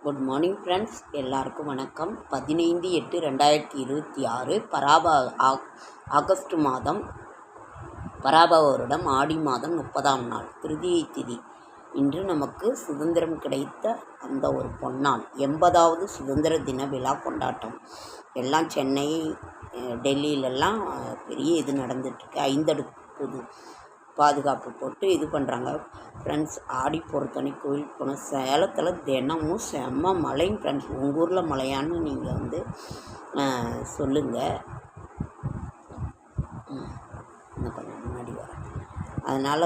Good morning friends, எல்லாருக்கும் வணக்கம். 15/8/2026 August மாதம் பராபவ வருடம் ஆடி மாதம் 30ஆம் நாள் திருதியை திதி. இன்று நமக்கு சுதந்திரம் கிடைத்த அந்த ஒரு பொன்னாள், 80வது சுதந்திர தின விழா கொண்டாட்டம். எல்லாம் சென்னை, டெல்லியிலெல்லாம் பெரிய இது நடந்துட்டுருக்கு. 5 அடுக்கு பாதுகாப்பு போட்டு இது பண்ணுறாங்க. ஃப்ரெண்ட்ஸ், ஆடி பொறுத்தனை கோயில் போனோம். சேலத்தில் தினமும் செம்ம மழைங்க ஃப்ரெண்ட்ஸ். உங்கள் ஊரில் மழையான்னு நீங்கள் சொல்லுங்கள். இன்னும் கொஞ்சம் முன்னாடி வர, அதனால்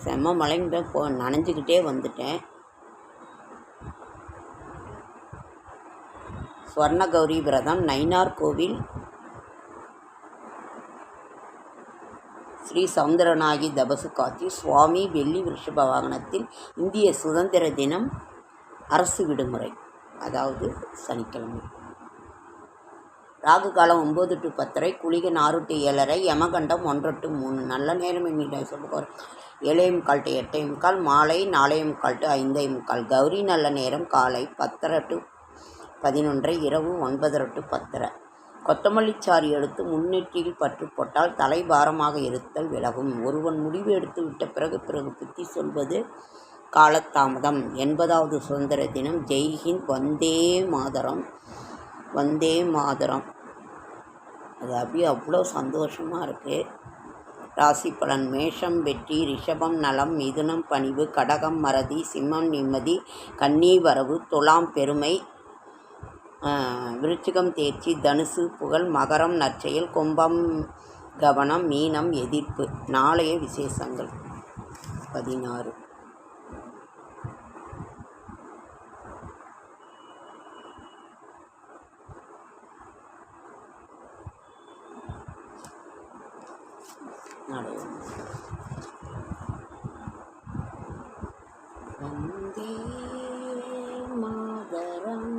செம்ம மழைங்க நனைஞ்சிக்கிட்டே வந்துட்டேன். ஸ்வர்ண கௌரி விரதம் நயினார் கோவில் ஸ்ரீ சவுந்தரநாயகி தபசு காட்சி சுவாமி வெள்ளி விருஷப வாகனத்தில். இந்திய சுதந்திர தினம் அரசு விடுமுறை, அதாவது சனிக்கிழமை. ராகு காலம் 9 to 10:30, குளிகை 6 to 7:30, யமகண்டம் 1 to 3. நல்ல நேரம் என்னிட சொல்லுவார் 7:45 to 8:45, மாலை 4:45 to 5:45. கௌரி நல்ல நேரம் காலை 10:30 to 11:30, இரவு 9:30 to 10:30. கொத்தமல்லி சாறு எடுத்து முன்னெற்றியில் பற்று போட்டால் தலை பாரமாக இருத்தல் விலகும். ஒருவன் முடிவு எடுத்து விட்ட பிறகு புத்தி சொல்வது காலதாமதம். 80வது சுதந்திர தினம். ஜெய்ஹிந்த், வந்தே மாதரம், வந்தே மாதரம். அது அப்படியே அவ்வளோ சந்தோஷமாக இருக்குது. ராசி பலன்: மேஷம் வெற்றி, ரிஷபம் நலம், மிதுனம் பணிவு, கடகம் மறதி, சிம்மம் நிம்மதி, கன்னி வரவு, துலாம் பெருமை, விருச்சிகம் தேர்ச்சி, தனுசு புகழ், மகரம் நற்செயல், கும்பம் கவனம், மீனம் எதிர்ப்பு. நாளைய விசேஷங்கள்: 16. வந்தே மாதரம்,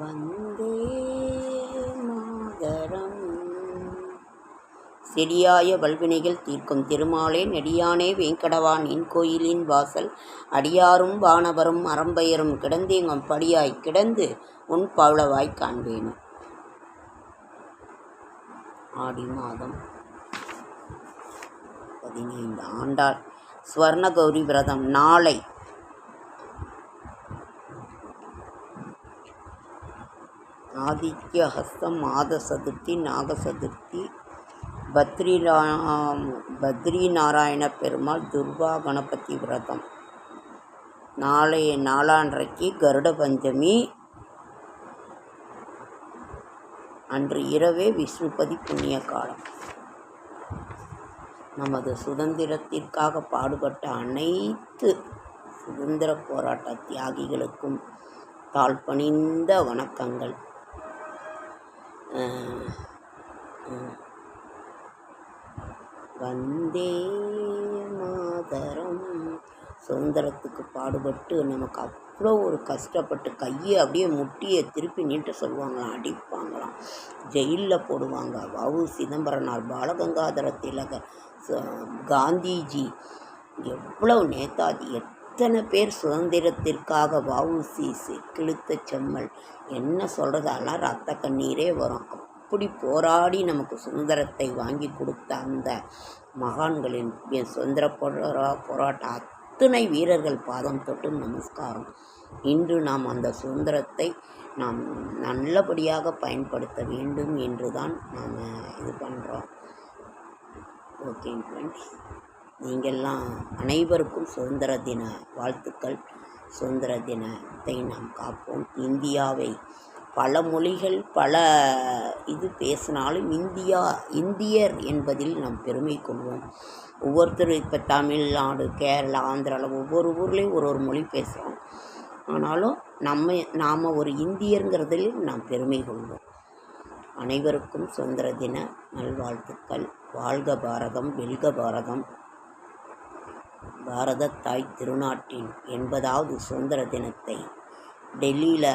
வந்தே மாதரம். செடியாய வல்வினைகள் தீர்க்கும் திருமாலே, நெடியானே வேங்கடவா, நின் கோயிலின் வாசல் அடியாரும் வானவரும் அறம்பெயரும் கிடந்தேங்கும் படியாய் கிடந்து உன் பவளவாய் காண்பேன். ஆடி மாதம் 15. ஆண்டாள் ஸ்வர்ண கௌரி விரதம் நாளை. ஆதித்ய ஹஸ்தம், மாத சதுர்த்தி, நாக சதுர்த்தி, பத்ரி நாராயண பெருமாள், துர்வா கணபதி விரதம். நாளான்றைக்கு கருட பஞ்சமி. அன்று இரவே விஷ்ணுபதி புண்ணிய காலம். நமது சுதந்திரத்திற்காக பாடுபட்ட அனைத்து சுதந்திர போராட்ட தியாகிகளுக்கும் தாழ்பணிந்த வணக்கங்கள். வந்தே மாதரம். சுதந்திரத்துக்கு பாடுபட்டு நமக்கு அவ்வளோ ஒரு கஷ்டப்பட்டு கையை அப்படியே முட்டியை திருப்பி நீட்ட சொல்லுவாங்களாம், அடிப்பாங்களாம், ஜெயிலில் போடுவாங்க. வ.உ. சிதம்பரனார், பாலகங்காதர திலகர், காந்திஜி, எவ்வளவு நேதாஜி, எத்தனை பேர் சுதந்திரத்திற்காக. வ.உ.சி, கிழுத்த செம்மல், என்ன சொல்கிறது, அதெல்லாம் ரத்த கண்ணீரே வரும். அப்படி போராடி நமக்கு சுதந்திரத்தை வாங்கி கொடுத்த அந்த மகான்களின் சுதந்திர போராட்ட அத்தனை வீரர்கள் பாதம் தொட்டு நமஸ்காரம். இன்று நாம் அந்த சுதந்திரத்தை நாம் நல்லபடியாக பயன்படுத்த வேண்டும் என்று தான் நாம் இது பண்ணுறோம். ஓகே ஃப்ரெண்ட்ஸ், நீங்கள்லாம் அனைவருக்கும் சுதந்திர தின வாழ்த்துக்கள். சுதந்திர தினத்தை நாம் காப்போம். இந்தியாவை பல மொழிகள் பல இது பேசினாலும் இந்தியர் என்பதில் நாம் பெருமை கொள்வோம். ஒவ்வொருத்தரும் இப்போ தமிழ்நாடு, கேரளா, ஆந்திராவில் ஒவ்வொரு ஊர்லேயும் ஒரு மொழி பேசுகிறோம். ஆனாலும் நாம் ஒரு இந்தியருங்கிறதில் நாம் பெருமை கொள்வோம். அனைவருக்கும் சுதந்திர தின நல்வாழ்த்துக்கள். வாழ்க பாரதம், வெல்க பாரதம். பாரத தாய் திருநாட்டின் 80வது சுதந்திர தினத்தை டெல்லியில்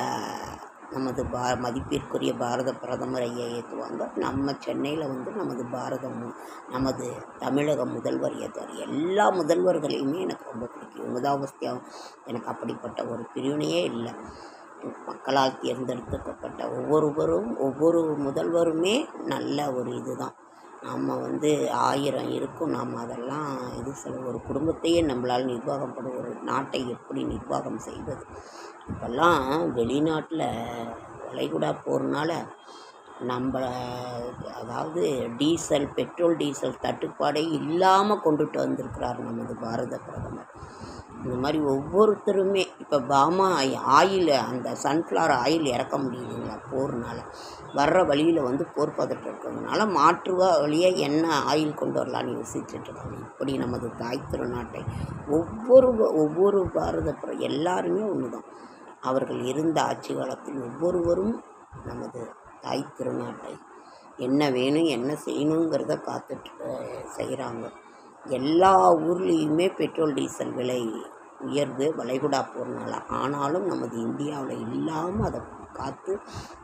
நமது மதிப்பிற்குரிய பாரத பிரதமர் ஐயா ஏற்றுவாங்க. நம்ம சென்னையில் வந்து நமது தமிழக முதல்வர் ஏற்றுவார். எல்லா முதல்வர்களையுமே எனக்கு ரொம்ப பிடிக்கும். இவங்க தான் எனக்கு அப்படிப்பட்ட ஒரு பிரிவினையே இல்லை. மக்களால் தேர்ந்தெடுக்கப்பட்ட ஒவ்வொரு முதல்வருமே நல்ல ஒரு இதுதான். நம்ம வந்து 1000 இருக்கும், நாம் அதெல்லாம் ஒரு குடும்பத்தையே நம்மளால் ஒரு நாட்டை எப்படி நிர்வாகம் செய்வது. இப்போல்லாம் வெளிநாட்டில் வளைகுடா போகிறனால அதாவது பெட்ரோல் டீசல் தட்டுப்பாடே இல்லாமல் கொண்டுட்டு வந்திருக்கிறார் நமது பாரத பிரதமர். இந்த மாதிரி ஒவ்வொருத்தருமே இப்போ ஆயில், அந்த சன்ஃப்ளவர் ஆயில் இறக்க முடியுதுங்களா போகிறனால, வர்ற வழியில் வந்து போர் பதட்டம் இருக்கிறதுனால மாற்று வழியாக என்ன ஆயில் கொண்டு வரலான்னு யோசிச்சுட்ருக்காங்க. இப்படி நமது தாய் திருநாட்டை ஒவ்வொரு எல்லாருமே ஒன்று தான். அவர்கள் இருந்த ஆட்சி காலத்தில் ஒவ்வொருவரும் நமது தாய் திருநாட்டை என்ன வேணும் என்ன செய்யணுங்கிறத காத்துட்டு செய்கிறாங்க. எல்லா ஊர்லேயுமே பெட்ரோல் டீசல் விலை உயர்வு வளைகுடா போகிறனால. ஆனாலும் நமது இந்தியாவில் இல்லாமல் அதை காத்து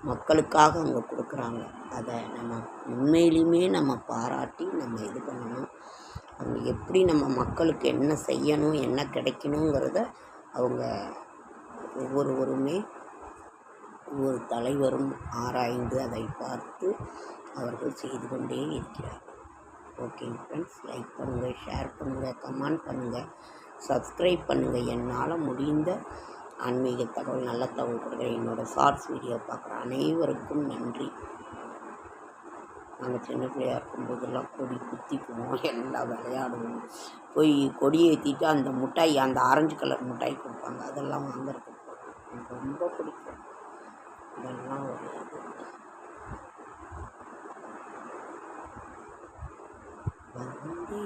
மக்களுக்காக அவங்க கொடுக்குறாங்க. அதை நம்ம உண்மையிலுமே நம்ம பாராட்டி நம்ம இது பண்ணணும். அவங்க எப்படி நம்ம மக்களுக்கு என்ன செய்யணும் என்ன கிடைக்கணுங்கிறத அவங்க ஒவ்வொரு தலைவரும் ஆராய்ந்து அதை பார்த்து அவர்கள் செய்து கொண்டே இருக்கிறார். ஓகேங்க ஃப்ரெண்ட்ஸ், லைக் பண்ணுங்கள், ஷேர் பண்ணுங்கள், கமெண்ட் பண்ணுங்கள், சப்ஸ்கிரைப் பண்ணுங்கள். என்னால் முடிந்த ஆன்மீக தகவல், நல்ல தகவல் கொடுக்குற என்னோடய ஷார்ட்ஸ் வீடியோ பார்க்குற அனைவருக்கும் நன்றி. நாங்கள் சின்ன பிள்ளையாக இருக்கும்போதெல்லாம் கொடி குத்திக்குவோம், எல்லாம் விளையாடுவோம். போய் கொடி ஏற்றிட்டு அந்த மிட்டாய், அந்த ஆரஞ்சு கலர் மிட்டாய் கொடுப்பாங்க, அதெல்லாம் வாங்குறதுக்கு எனக்கு ரொம்ப பிடிக்கும். இதெல்லாம் ஒரு இது. வந்தே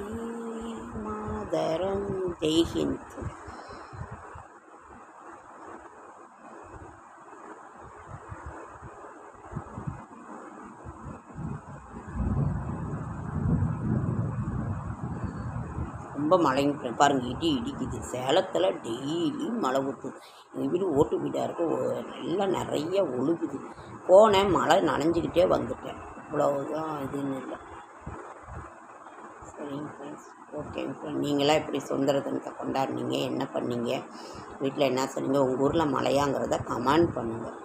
மாதரம், ஜெய்ஹிந்த். ரொம்ப மழைங்க பாருங்கள், இடிக்குது. சேலத்தில் டெய்லி மழை ஊற்றுது. எங்கள் வீடு ஓட்டு வீடாக இருக்கும், எல்லாம் நிறைய ஒழுகுது. போனேன், மழை நனைஞ்சிக்கிட்டே வந்துட்டேன். இவ்வளவுதான், இதுன்னு இல்லை. சரிங்க ஃப்ரெண்ட்ஸ், ஓகேங்க ஃப்ரெண்ட். நீங்களாம் எப்படி சுதந்திர தினத்தை கொண்டாடினீங்க, என்ன பண்ணீங்க, வீட்டில் என்ன சொன்னீங்க, உங்கள் ஊரில் மழையாங்கிறத கமெண்ட் பண்ணுங்கள்.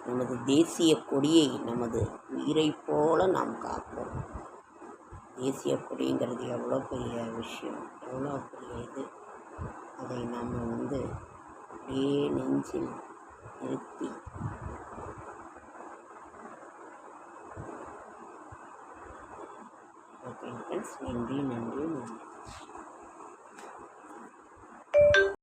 நமது தேசிய கொடியை நமது உயிரை போல நாம் காப்போம். தேசிய கொடிங்கிறது எவ்வளோ பெரிய விஷயம், எவ்வளோ பெரிய இது. அதை நாம் வந்து அப்படியே நெஞ்சில் நிறுத்தி ஓகே ஃப்ரெண்ட்ஸ், நன்றி.